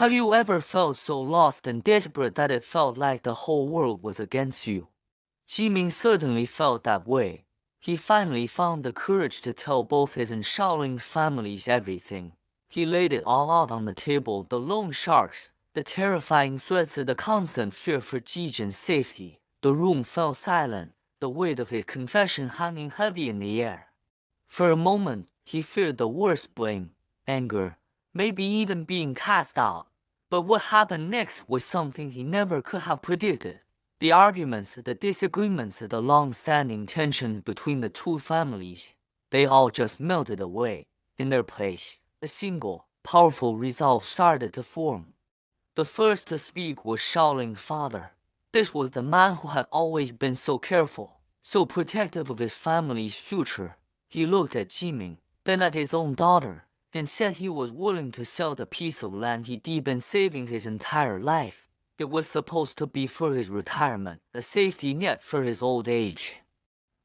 Have you ever felt so lost and desperate that it felt like the whole world was against you? Jieming certainly felt that way. He finally found the courage to tell both his and Xiaoling's families everything. He laid it all out on the table, the loan sharks, the terrifying threats, the constant fear for Jiejun's safety. The room fell silent, the weight of his confession hanging heavy in the air. For a moment, he feared the worst: blame, anger, maybe even being cast out. But what happened next was something he never could have predicted. The arguments, the disagreements, the long-standing tensions between the two families, they all just melted away. In their place, a single, powerful resolve started to form. The first to speak was Xiaoling's father. This was the man who had always been so careful, so protective of his family's future. He looked at Jieming, then at his own daughter, and said he was willing to sell the piece of land he'd been saving his entire life. It was supposed to be for his retirement, a safety net for his old age.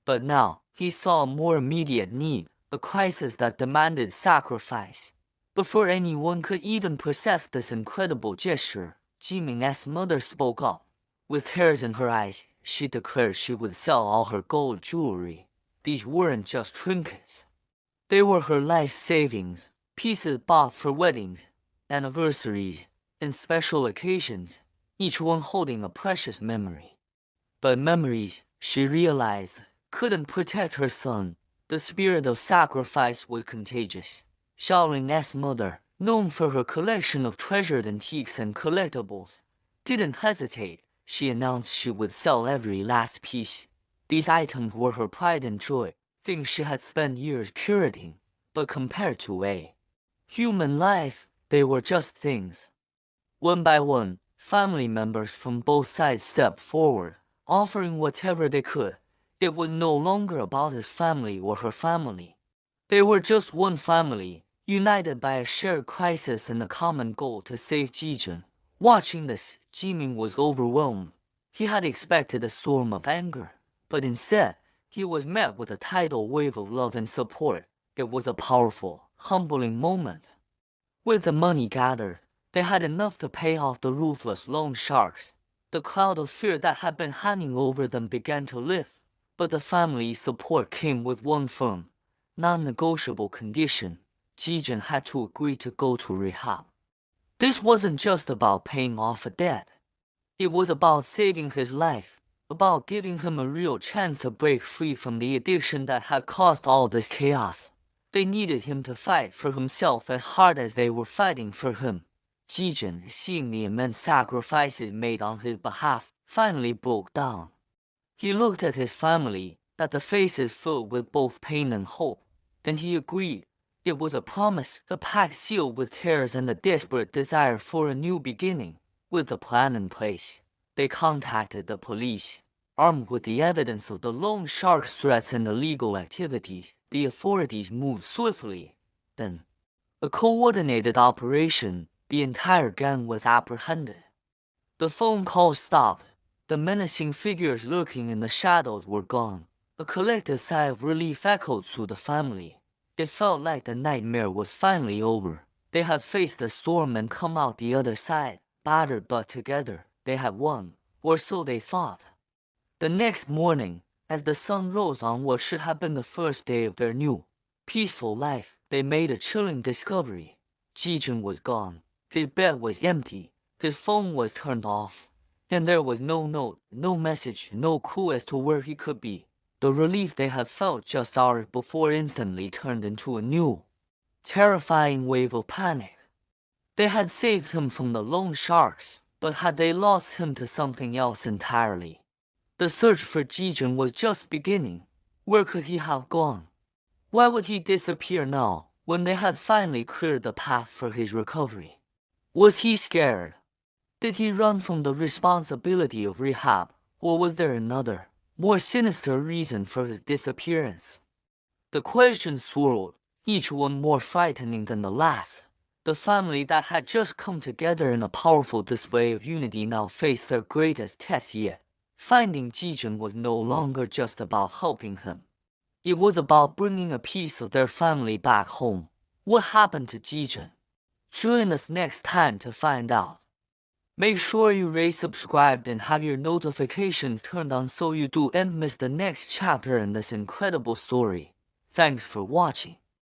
But now, he saw a more immediate need, a crisis that demanded sacrifice. Before anyone could even process this incredible gesture, Jieming's mother spoke up. With tears in her eyes, she declared she would sell all her gold jewelry. These weren't just trinkets. They were her life savings, pieces bought for weddings, anniversaries, and special occasions, each one holding a precious memory. But memories, she realized, couldn't protect her son. The spirit of sacrifice was contagious. Xiaoling's mother, known for her collection of treasured antiques and collectibles, didn't hesitate. She announced she would sell every last piece. These items were her pride and joy, things she had spent years curating. But compared to a human life, they were just things. One by one, family members from both sides stepped forward, offering whatever they could. It was no longer about his family or her family. They were just one family, united by a shared crisis and a common goal to save Jiejun. Watching this, Jieming was overwhelmed. He had expected a storm of anger, but instead, he was met with a tidal wave of love and support. It was a powerful, humbling moment. With the money gathered, they had enough to pay off the ruthless loan sharks. The cloud of fear that had been hanging over them began to lift, but the family's support came with one firm, non-negotiable condition: Jiejun had to agree to go to rehab. This wasn't just about paying off a debt. It was about saving his life, about giving him a real chance to break free from the addiction that had caused all this chaos. They needed him to fight for himself as hard as they were fighting for him. Jiejun, seeing the immense sacrifices made on his behalf, finally broke down. He looked at his family, at the faces filled with both pain and hope. Then he agreed. It was a promise, a pact sealed with tears and a desperate desire for a new beginning. With the plan in place, they contacted the police. Armed with the evidence of the loan shark's threats and illegal activities, the authorities moved swiftly. Then, a coordinated operation, the entire gang was apprehended. The phone calls stopped. The menacing figures lurking in the shadows were gone. A collective sigh of relief echoed through the family. It felt like the nightmare was finally over. They had faced the storm and come out the other side, battered but together. They had won, or so they thought. The next morning, as the sun rose on what should have been the first day of their new, peaceful life, they made a chilling discovery. Jiejun was gone. His bed was empty. His phone was turned off. And there was no note, no message, no clue as to where he could be. The relief they had felt just hours before instantly turned into a new, terrifying wave of panic. They had saved him from the loan sharks, but had they lost him to something else entirely? The search for Jiejun was just beginning. Where could he have gone? Why would he disappear now, when they had finally cleared the path for his recovery? Was he scared? Did he run from the responsibility of rehab, or was there another, more sinister reason for his disappearance? The questions swirled, each one more frightening than the last. The family that had just come together in a powerful display of unity now faced their greatest test yet. Finding Jiejun was no longer just about helping him. It was about bringing a piece of their family back home. What happened to Jiejun? Join us next time to find out. Make sure you rate, subscribe, and have your notifications turned on so you don't miss the next chapter in this incredible story. Thanks for watching.